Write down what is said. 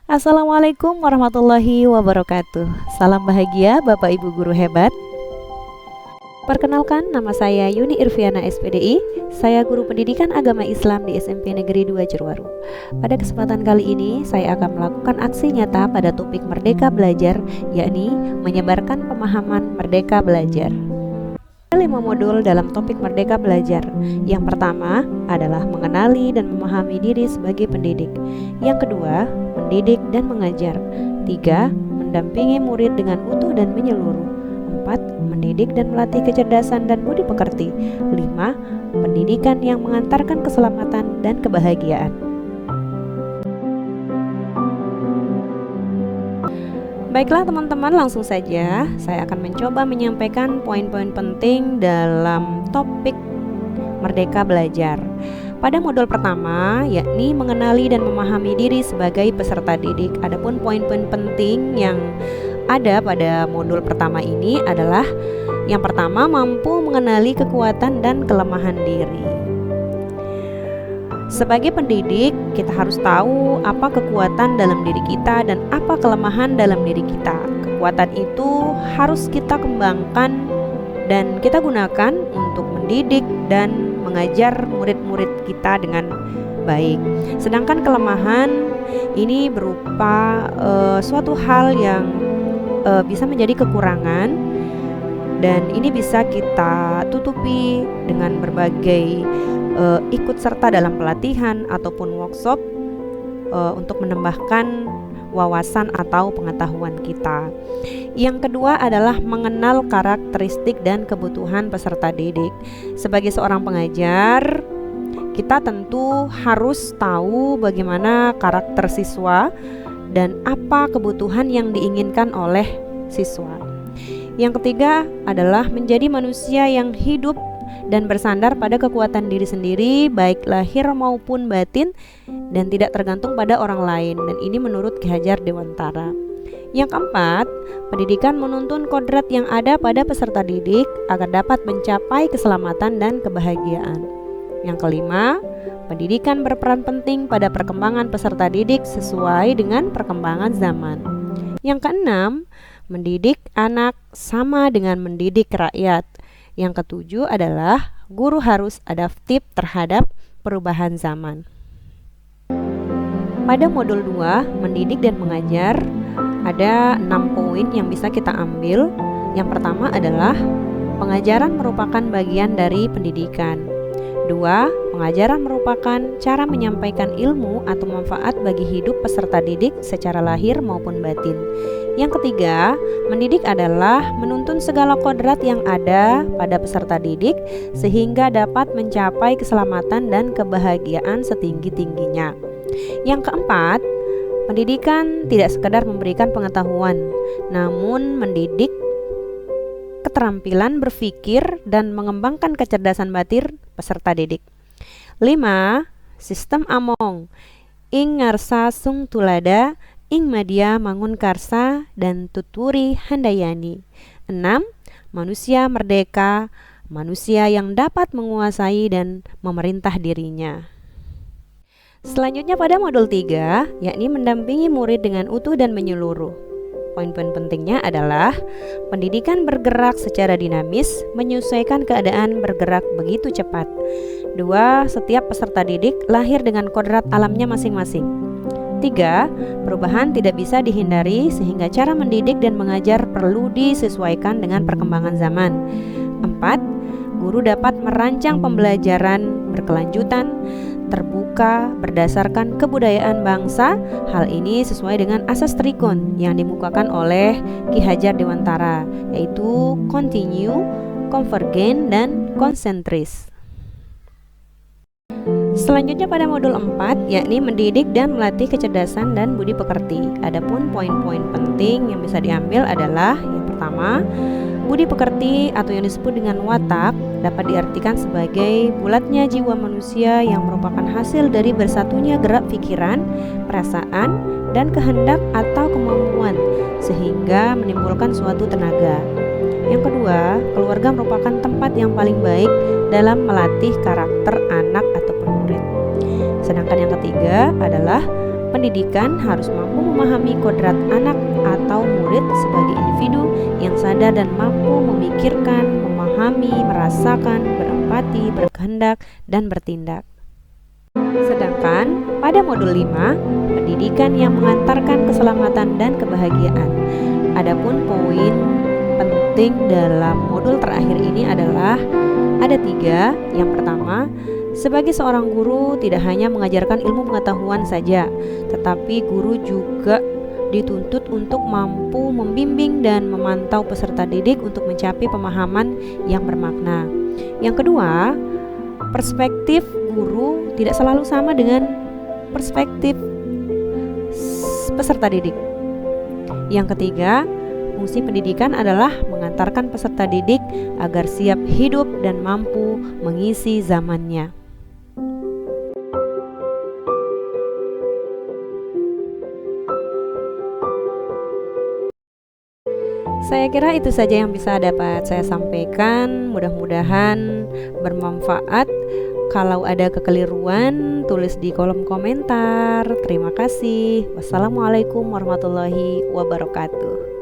Assalamualaikum warahmatullahi wabarakatuh. Salam bahagia Bapak Ibu guru hebat. Perkenalkan, nama saya Yuni Irviana SPDI. Saya guru pendidikan agama Islam di SMP Negeri 2 Jeruwaru. Pada kesempatan kali ini, saya akan melakukan aksi nyata pada topik Merdeka Belajar, yakni menyebarkan pemahaman Merdeka Belajar. Ada 5 modul dalam topik Merdeka Belajar. Yang pertama adalah mengenali dan memahami diri sebagai pendidik. Yang kedua, mendidik dan mengajar. 3. Mendampingi murid dengan utuh dan menyeluruh. 4. Mendidik dan melatih kecerdasan dan budi pekerti. 5. Pendidikan yang mengantarkan keselamatan dan kebahagiaan. Baiklah teman-teman, langsung saja saya akan mencoba menyampaikan poin-poin penting dalam topik Merdeka Belajar. Pada modul pertama, yakni mengenali dan memahami diri sebagai peserta didik. Adapun poin-poin penting yang ada pada modul pertama ini adalah yang pertama, mampu mengenali kekuatan dan kelemahan diri. Sebagai pendidik, kita harus tahu apa kekuatan dalam diri kita dan apa kelemahan dalam diri kita. Kekuatan itu harus kita kembangkan dan kita gunakan untuk mendidik dan mengajar murid-murid kita dengan baik. Sedangkan kelemahan ini berupa suatu hal yang bisa menjadi kekurangan, dan ini bisa kita tutupi dengan berbagai ikut serta dalam pelatihan ataupun workshop untuk menambahkan wawasan atau pengetahuan kita. Yang kedua adalah mengenal karakteristik dan kebutuhan peserta didik. Sebagai seorang pengajar, kita tentu harus tahu bagaimana karakter siswa dan apa kebutuhan yang diinginkan oleh siswa. Yang ketiga adalah menjadi manusia yang hidup dan bersandar pada kekuatan diri sendiri, baik lahir maupun batin, dan tidak tergantung pada orang lain. Dan ini menurut Ki Hajar Dewantara. Yang keempat, pendidikan menuntun kodrat yang ada pada peserta didik agar dapat mencapai keselamatan dan kebahagiaan. Yang kelima, pendidikan berperan penting pada perkembangan peserta didik sesuai dengan perkembangan zaman. Yang keenam, mendidik anak sama dengan mendidik rakyat. Yang ketujuh adalah guru harus adaptif terhadap perubahan zaman. Pada modul 2, mendidik dan mengajar, ada 6 poin yang bisa kita ambil. Yang pertama adalah pengajaran merupakan bagian dari pendidikan. 2. Pengajaran merupakan cara menyampaikan ilmu atau manfaat bagi hidup peserta didik secara lahir maupun batin. Yang ketiga, mendidik adalah menuntun segala kodrat yang ada pada peserta didik sehingga dapat mencapai keselamatan dan kebahagiaan setinggi-tingginya. Yang keempat, pendidikan tidak sekedar memberikan pengetahuan, namun mendidik keterampilan berpikir dan mengembangkan kecerdasan batin peserta didik. 5. Sistem Among, ing ngarsa sung tulada, ing madya mangun karsa dan tuturi handayani. 6. Manusia merdeka, manusia yang dapat menguasai dan memerintah dirinya. Selanjutnya pada modul 3, yakni mendampingi murid dengan utuh dan menyeluruh. Poin-poin pentingnya adalah pendidikan bergerak secara dinamis, menyesuaikan keadaan bergerak begitu cepat. 2. Setiap peserta didik lahir dengan kodrat alamnya masing-masing. 3. Perubahan tidak bisa dihindari sehingga cara mendidik dan mengajar perlu disesuaikan dengan perkembangan zaman. 4. Guru dapat merancang pembelajaran berkelanjutan, terbuka berdasarkan kebudayaan bangsa. Hal ini sesuai dengan asas trikon yang dimukakan oleh Ki Hajar Dewantara, yaitu continue, convergen, dan konsentris. Selanjutnya pada modul 4, yakni mendidik dan melatih kecerdasan dan budi pekerti. Adapun poin-poin penting yang bisa diambil adalah yang pertama, budi pekerti atau yang disebut dengan watak dapat diartikan sebagai bulatnya jiwa manusia yang merupakan hasil dari bersatunya gerak pikiran, perasaan, dan kehendak atau kemampuan sehingga menimbulkan suatu tenaga. Yang kedua, keluarga merupakan tempat yang paling baik dalam melatih karakter anak ataupun murid. Sedangkan yang ketiga adalah Pendidikan harus mampu memahami kodrat anak atau murid sebagai individu yang sadar dan mampu memikirkan, memahami, merasakan, berempati, berkehendak, dan bertindak. Sedangkan pada modul 5, pendidikan yang mengantarkan keselamatan dan kebahagiaan. Adapun poin penting dalam modul terakhir ini adalah ada 3. Yang pertama, sebagai seorang guru tidak hanya mengajarkan ilmu pengetahuan saja, tetapi guru juga dituntut untuk mampu membimbing dan memantau peserta didik untuk mencapai pemahaman yang bermakna. Yang kedua, perspektif guru tidak selalu sama dengan perspektif peserta didik. Yang ketiga, fungsi pendidikan adalah mengantarkan peserta didik agar siap hidup dan mampu mengisi zamannya. Saya kira itu saja yang bisa dapat saya sampaikan. Mudah-mudahan bermanfaat. Kalau ada kekeliruan, tulis di kolom komentar. Terima kasih. Wassalamualaikum warahmatullahi wabarakatuh.